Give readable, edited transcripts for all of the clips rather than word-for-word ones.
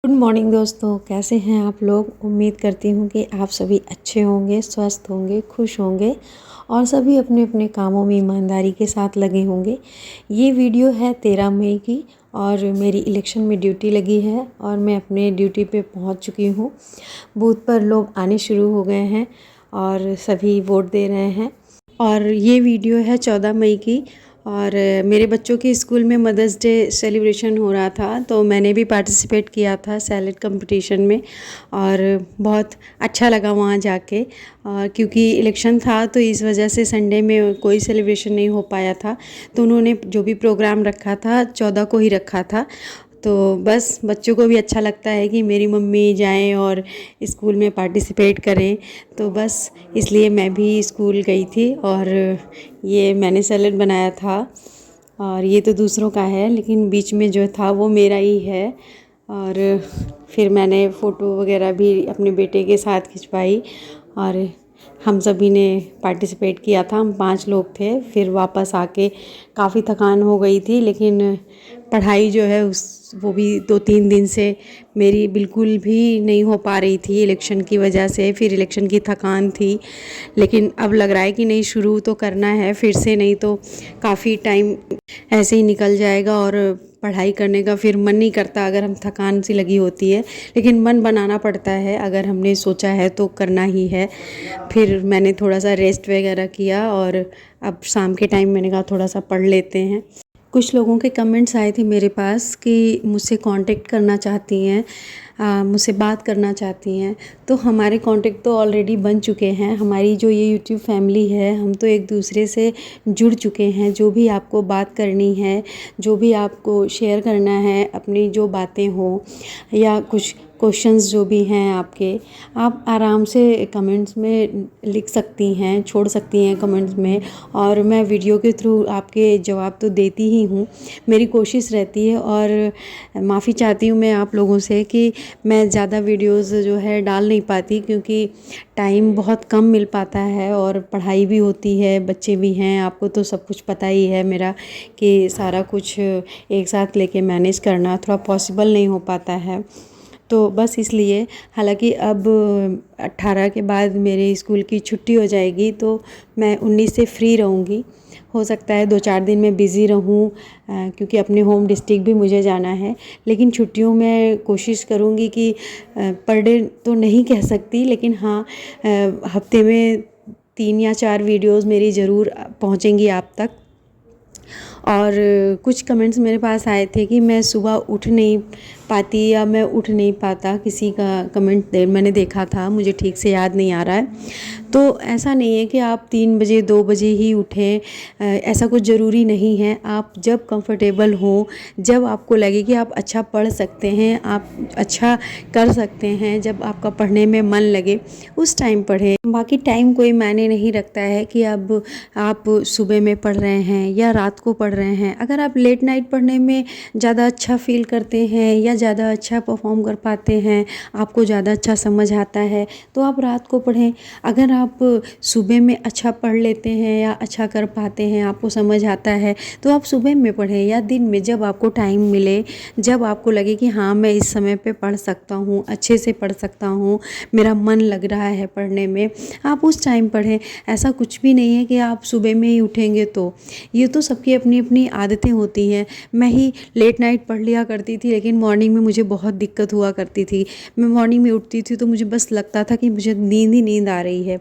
Good morning दोस्तों, कैसे हैं आप लोग। उम्मीद करती हूँ कि आप सभी अच्छे होंगे, स्वस्थ होंगे, खुश होंगे और सभी अपने अपने कामों में ईमानदारी के साथ लगे होंगे। ये वीडियो है 13 मई की और मेरी इलेक्शन में ड्यूटी लगी है और मैं अपने ड्यूटी पे पहुँच चुकी हूँ। बूथ पर लोग आने शुरू हो गए हैं और सभी वोट दे रहे हैं। और ये वीडियो है 14 मई की और मेरे बच्चों के स्कूल में मदर्स डे सेलिब्रेशन हो रहा था, तो मैंने भी पार्टिसिपेट किया था सैलेड कंपटीशन में और बहुत अच्छा लगा वहाँ जाके। क्योंकि इलेक्शन था तो इस वजह से संडे में कोई सेलिब्रेशन नहीं हो पाया था, तो उन्होंने जो भी प्रोग्राम रखा था 14 को ही रखा था। तो बस बच्चों को भी अच्छा लगता है कि मेरी मम्मी जाएं और स्कूल में पार्टिसिपेट करें, तो बस इसलिए मैं भी स्कूल गई थी। और ये मैंने सैलेड बनाया था और ये तो दूसरों का है, लेकिन बीच में जो था वो मेरा ही है। और फिर मैंने फ़ोटो वगैरह भी अपने बेटे के साथ खिंचवाई और हम सभी ने पार्टिसिपेट किया था। हम 5 लोग थे। फिर वापस आके काफ़ी थकान हो गई थी, लेकिन पढ़ाई जो है वो भी 2-3 दिन से मेरी बिल्कुल भी नहीं हो पा रही थी इलेक्शन की वजह से। फिर इलेक्शन की थकान थी, लेकिन अब लग रहा है कि नहीं, शुरू तो करना है फिर से, नहीं तो काफ़ी टाइम ऐसे ही निकल जाएगा और पढ़ाई करने का फिर मन नहीं करता अगर हम थकान सी लगी होती है। लेकिन मन बनाना पड़ता है, अगर हमने सोचा है तो करना ही है। फिर मैंने थोड़ा सा रेस्ट वगैरह किया और अब शाम के टाइम मैंने कहा थोड़ा सा पढ़ लेते हैं। कुछ लोगों के कमेंट्स आए थे मेरे पास कि मुझसे कांटेक्ट करना चाहती हैं, मुझसे बात करना चाहती हैं। तो हमारे कांटेक्ट तो ऑलरेडी बन चुके हैं। हमारी जो ये यूट्यूब फैमिली है, हम तो एक दूसरे से जुड़ चुके हैं। जो भी आपको बात करनी है, जो भी आपको शेयर करना है, अपनी जो बातें हो या कुछ क्वेश्चंस जो भी हैं आपके, आप आराम से कमेंट्स में लिख सकती हैं, छोड़ सकती हैं कमेंट्स में, और मैं वीडियो के थ्रू आपके जवाब तो देती ही हूँ। मेरी कोशिश रहती है और माफ़ी चाहती हूँ मैं आप लोगों से कि मैं ज़्यादा वीडियोस जो है डाल नहीं पाती, क्योंकि टाइम बहुत कम मिल पाता है और पढ़ाई भी होती है, बच्चे भी हैं। आपको तो सब कुछ पता ही है मेरा कि सारा कुछ एक साथ लेके मैनेज करना थोड़ा पॉसिबल नहीं हो पाता है। तो बस इसलिए, हालांकि अब 18 के बाद मेरे स्कूल की छुट्टी हो जाएगी तो मैं 19 से फ्री रहूँगी। हो सकता है 2-4 दिन में बिज़ी रहूँ, क्योंकि अपने होम डिस्ट्रिक्ट भी मुझे जाना है। लेकिन छुट्टियों में कोशिश करूँगी कि पर डे तो नहीं कह सकती, लेकिन हाँ, हफ्ते में 3 या 4 वीडियोज़ मेरी ज़रूर पहुँचेंगी आप तक। और कुछ कमेंट्स मेरे पास आए थे कि मैं सुबह उठ नहीं पाती या मैं उठ नहीं पाता, किसी का कमेंट मैंने देखा था, मुझे ठीक से याद नहीं आ रहा है। तो ऐसा नहीं है कि आप 3 बजे 2 बजे ही उठें, ऐसा कुछ ज़रूरी नहीं है। आप जब कंफर्टेबल हो, जब आपको लगे कि आप अच्छा पढ़ सकते हैं, आप अच्छा कर सकते हैं, जब आपका पढ़ने में मन लगे, उस टाइम पढ़ें। बाकी टाइम कोई मायने नहीं रखता है कि अब आप सुबह में पढ़ रहे हैं या रात को पढ़ रहे हैं। अगर आप लेट नाइट पढ़ने में ज़्यादा अच्छा फील करते हैं या ज़्यादा अच्छा परफॉर्म कर पाते हैं, आपको ज़्यादा अच्छा समझ आता है, तो आप रात को पढ़ें। अगर आप सुबह में अच्छा पढ़ लेते हैं या अच्छा कर पाते हैं, आपको समझ आता है, तो आप सुबह में पढ़ें या दिन में, जब आपको टाइम मिले, जब आपको लगे कि हाँ मैं इस समय पे पढ़ सकता हूँ, अच्छे से पढ़ सकता हूँ, मेरा मन लग रहा है पढ़ने में, आप उस टाइम पढ़ें। ऐसा कुछ भी नहीं है कि आप सुबह में ही उठेंगे तो। ये तो सबकी अपनी अपनी आदतें होती हैं। मैं ही लेट नाइट पढ़ लिया करती थी, लेकिन मॉर्निंग में मुझे बहुत दिक्कत हुआ करती थी। मैं मॉर्निंग में उठती थी तो मुझे बस लगता था कि मुझे नींद ही नींद आ रही है।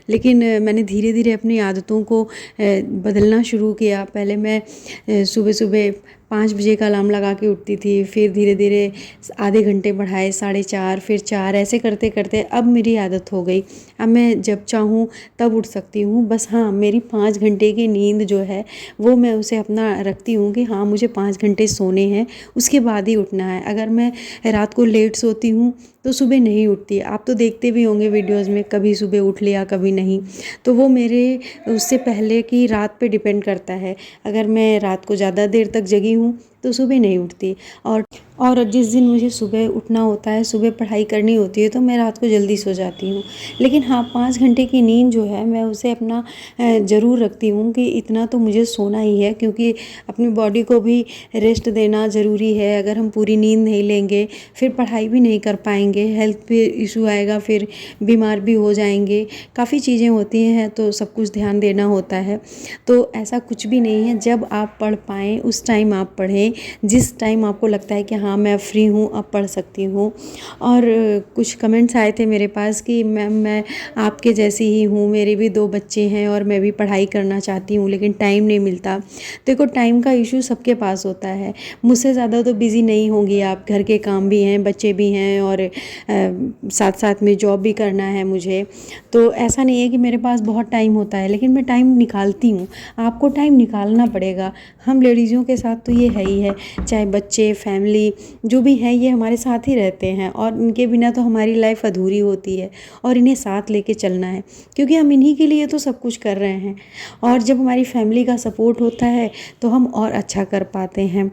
लेकिन मैंने धीरे धीरे अपनी आदतों को बदलना शुरू किया। पहले मैं सुबह सुबह 5 बजे का अलार्म लगा के उठती थी, फिर धीरे धीरे आधे घंटे बढ़ाए 4:30, फिर 4, ऐसे करते करते अब मेरी आदत हो गई। अब मैं जब चाहूँ तब उठ सकती हूँ। बस हाँ, मेरी 5 घंटे की नींद जो है वो मैं उसे अपना रखती हूँ कि हाँ मुझे 5 घंटे सोने हैं, उसके बाद ही उठना है। अगर मैं रात को लेट सोती हूँ तो सुबह नहीं उठती। आप तो देखते भी होंगे वीडियोज़ में, कभी सुबह उठ लिया कभी नहीं। तो वो मेरे उससे पहले की रात पे डिपेंड करता है। अगर मैं रात को ज़्यादा देर तक जगी हूँ तो सुबह नहीं उठती। और जिस दिन मुझे सुबह उठना होता है, सुबह पढ़ाई करनी होती है, तो मैं रात को जल्दी सो जाती हूँ। लेकिन हाँ, 5 घंटे की नींद जो है मैं उसे अपना ज़रूर रखती हूँ कि इतना तो मुझे सोना ही है, क्योंकि अपनी बॉडी को भी रेस्ट देना ज़रूरी है। अगर हम पूरी नींद नहीं लेंगे फिर पढ़ाई भी नहीं कर पाएंगे, हेल्थ पे इशू आएगा, फिर बीमार भी हो जाएंगे, काफ़ी चीज़ें होती हैं, तो सब कुछ ध्यान देना होता है। तो ऐसा कुछ भी नहीं है, जब आप पढ़ पाएँ उस टाइम आप पढ़ें, जिस टाइम आपको लगता है कि हाँ मैं फ्री हूँ, अब पढ़ सकती हूँ। और कुछ कमेंट्स आए थे मेरे पास कि मैम मैं आपके जैसी ही हूँ, मेरे भी 2 बच्चे हैं और मैं भी पढ़ाई करना चाहती हूँ लेकिन टाइम नहीं मिलता। देखो, टाइम का इशू सबके पास होता है, मुझसे ज़्यादा तो बिज़ी नहीं होंगी आप, घर के काम भी हैं, बच्चे भी हैं और साथ साथ में जॉब भी करना है मुझे। तो ऐसा नहीं है कि मेरे पास बहुत टाइम होता है, लेकिन मैं टाइम निकालती हूँ। आपको टाइम निकालना पड़ेगा। हम लेडीज़ों के साथ तो ये है ही है, चाहे बच्चे, फैमिली जो भी है, ये हमारे साथ ही रहते हैं और इनके बिना तो हमारी लाइफ अधूरी होती है और इन्हें साथ लेके चलना है, क्योंकि हम इन्हीं के लिए तो सब कुछ कर रहे हैं। और जब हमारी फैमिली का सपोर्ट होता है तो हम और अच्छा कर पाते हैं।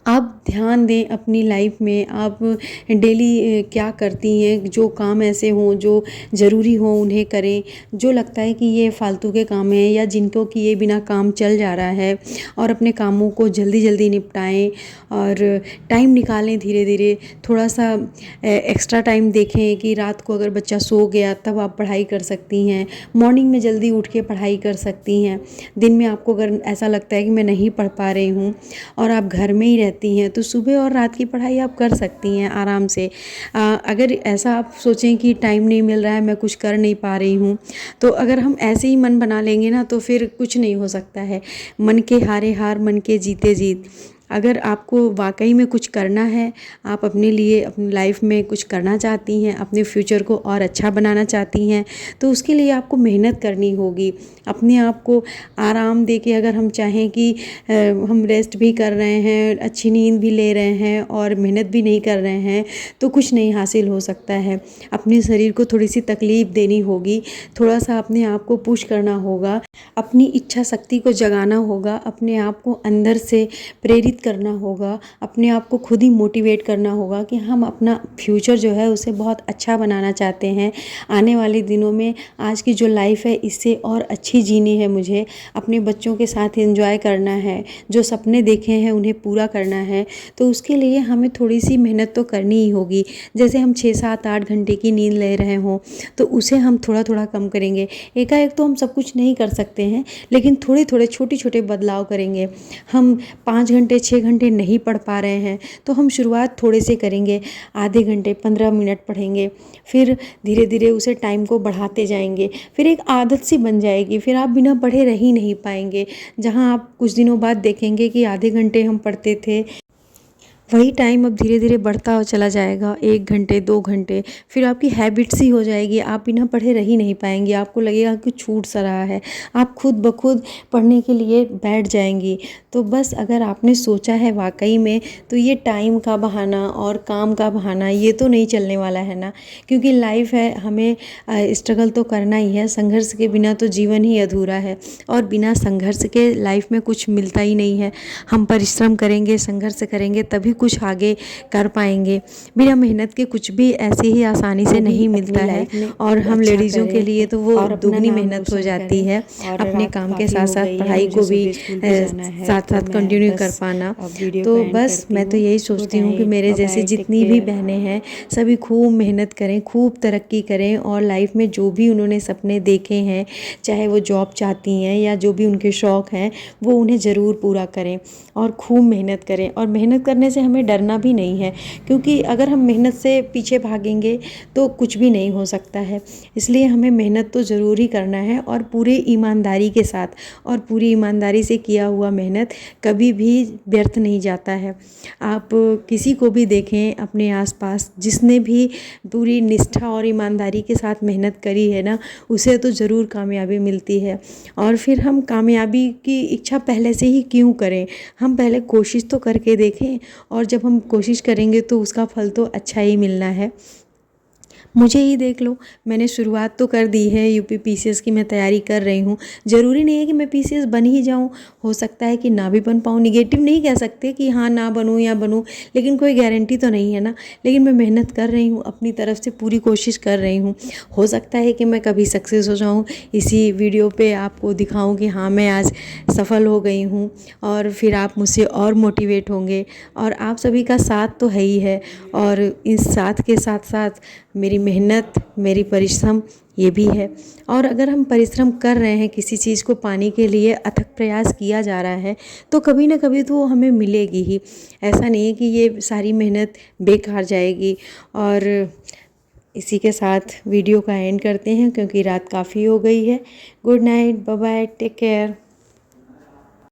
आप ध्यान दें अपनी लाइफ में, आप डेली क्या करती हैं, जो काम ऐसे हों जो ज़रूरी हों उन्हें करें, जो लगता है कि ये फालतू के काम हैं या जिनको किए बिना काम चल जा रहा है, और अपने कामों को जल्दी जल्दी निपटाएं और टाइम निकालें धीरे धीरे। थोड़ा सा एक्स्ट्रा टाइम देखें कि रात को अगर बच्चा सो गया तब आप पढ़ाई कर सकती हैं, मॉर्निंग में जल्दी उठ के पढ़ाई कर सकती हैं। दिन में आपको अगर ऐसा लगता है कि मैं नहीं पढ़ पा रही हूँ और आप घर में ही रहती हैं, तो सुबह और रात की पढ़ाई आप कर सकती हैं आराम से। अगर ऐसा आप सोचें कि टाइम नहीं मिल रहा है, मैं कुछ कर नहीं पा रही हूँ, तो अगर हम ऐसे ही मन बना लेंगे ना, तो फिर कुछ नहीं हो सकता है। मन के हारे हार, मन के जीते जीत। अगर आपको वाकई में कुछ करना है, आप अपने लिए अपनी लाइफ में कुछ करना चाहती हैं, अपने फ्यूचर को और अच्छा बनाना चाहती हैं, तो उसके लिए आपको मेहनत करनी होगी। अपने आप को आराम दे के, अगर हम चाहें कि हम रेस्ट भी कर रहे हैं, अच्छी नींद भी ले रहे हैं और मेहनत भी नहीं कर रहे हैं, तो कुछ नहीं हासिल हो सकता है। अपने शरीर को थोड़ी सी तकलीफ़ देनी होगी, थोड़ा सा अपने आप को पुश करना होगा, अपनी इच्छा शक्ति को जगाना होगा, अपने आप को अंदर से प्रेरित करना होगा, अपने आप को खुद ही मोटिवेट करना होगा कि हम अपना फ्यूचर जो है उसे बहुत अच्छा बनाना चाहते हैं। आने वाले दिनों में आज की जो लाइफ है इससे और अच्छी जीनी है मुझे, अपने बच्चों के साथ एंजॉय करना है, जो सपने देखे हैं उन्हें पूरा करना है। तो उसके लिए हमें थोड़ी सी मेहनत तो करनी ही होगी। जैसे हम 6, 7, 8 घंटे की नींद ले रहे हों, तो उसे हम थोड़ा थोड़ा कम करेंगे। एकाएक तो हम सब कुछ नहीं कर सकते हैं, लेकिन थोड़े थोड़े छोटे छोटे बदलाव करेंगे। हम 5 घंटे 6 घंटे नहीं पढ़ पा रहे हैं, तो हम शुरुआत थोड़े से करेंगे, आधे घंटे 15 मिनट पढ़ेंगे, फिर धीरे धीरे उसे टाइम को बढ़ाते जाएंगे, फिर एक आदत सी बन जाएगी, फिर आप बिना पढ़े रह ही नहीं पाएंगे। जहाँ आप कुछ दिनों बाद देखेंगे कि आधे घंटे हम पढ़ते थे, वही टाइम अब धीरे धीरे बढ़ता हो चला जाएगा, 1 घंटे 2 घंटे, फिर आपकी हैबिट सी हो जाएगी, आप बिना पढ़े रह ही नहीं पाएंगे, आपको लगेगा कि छूट सा रहा है, आप खुद ब खुद पढ़ने के लिए बैठ जाएंगी। तो बस अगर आपने सोचा है वाकई में, तो ये टाइम का बहाना और काम का बहाना ये तो नहीं चलने वाला है ना, क्योंकि लाइफ है, हमें स्ट्रगल तो करना ही है। संघर्ष के बिना तो जीवन ही अधूरा है, और बिना संघर्ष के लाइफ में कुछ मिलता ही नहीं है। हम परिश्रम करेंगे, संघर्ष करेंगे, तभी कुछ आगे कर पाएंगे। बिना मेहनत के कुछ भी ऐसे ही आसानी से नहीं मिलता है, और हम लेडीज़ों के लिए तो वो दुगनी मेहनत हो जाती है। अपने काम के साथ साथ पढ़ाई को भी साथ साथ कंटिन्यू कर पाना। तो बस मैं तो यही सोचती हूँ कि मेरे जैसे जितनी भी बहनें हैं, सभी खूब मेहनत करें, खूब तरक्की करें, और लाइफ में जो भी उन्होंने सपने देखे हैं, चाहे वो जॉब चाहती हैं या जो भी उनके शौक़ हैं, वो उन्हें ज़रूर पूरा करें और खूब मेहनत करें। और मेहनत करने से हमें डरना भी नहीं है, क्योंकि अगर हम मेहनत से पीछे भागेंगे तो कुछ भी नहीं हो सकता है। इसलिए हमें मेहनत तो ज़रूर ही करना है, और पूरे ईमानदारी के साथ, और पूरी ईमानदारी से किया हुआ मेहनत कभी भी व्यर्थ नहीं जाता है। आप किसी को भी देखें अपने आसपास, जिसने भी पूरी निष्ठा और ईमानदारी के साथ मेहनत करी है ना, उसे तो ज़रूर कामयाबी मिलती है। और फिर हम कामयाबी की इच्छा पहले से ही क्यों करें, हम पहले कोशिश तो करके देखें, और जब हम कोशिश करेंगे तो उसका फल तो अच्छा ही मिलना है। मुझे ही देख लो, मैंने शुरुआत तो कर दी है, यूपी पीसीएस की मैं तैयारी कर रही हूँ। ज़रूरी नहीं है कि मैं पीसीएस बन ही जाऊँ, हो सकता है कि ना भी बन पाऊँ। निगेटिव नहीं कह सकते कि हाँ ना बनूँ या बनूँ, लेकिन कोई गारंटी तो नहीं है ना। लेकिन मैं मेहनत कर रही हूँ, अपनी तरफ से पूरी कोशिश कर रही हूँ। हो सकता है कि मैं कभी सक्सेस हो जाऊँ, इसी वीडियो पे आपको दिखाऊँ कि हाँ मैं आज सफल हो गई हूँ, और फिर आप मुझसे और मोटिवेट होंगे। और आप सभी का साथ तो है ही है, और इस साथ के साथ साथ मेरी मेहनत, मेरी परिश्रम ये भी है। और अगर हम परिश्रम कर रहे हैं, किसी चीज़ को पाने के लिए अथक प्रयास किया जा रहा है, तो कभी ना कभी तो वो हमें मिलेगी ही। ऐसा नहीं है कि ये सारी मेहनत बेकार जाएगी। और इसी के साथ वीडियो का एंड करते हैं, क्योंकि रात काफ़ी हो गई है। Good night, bye bye, take care.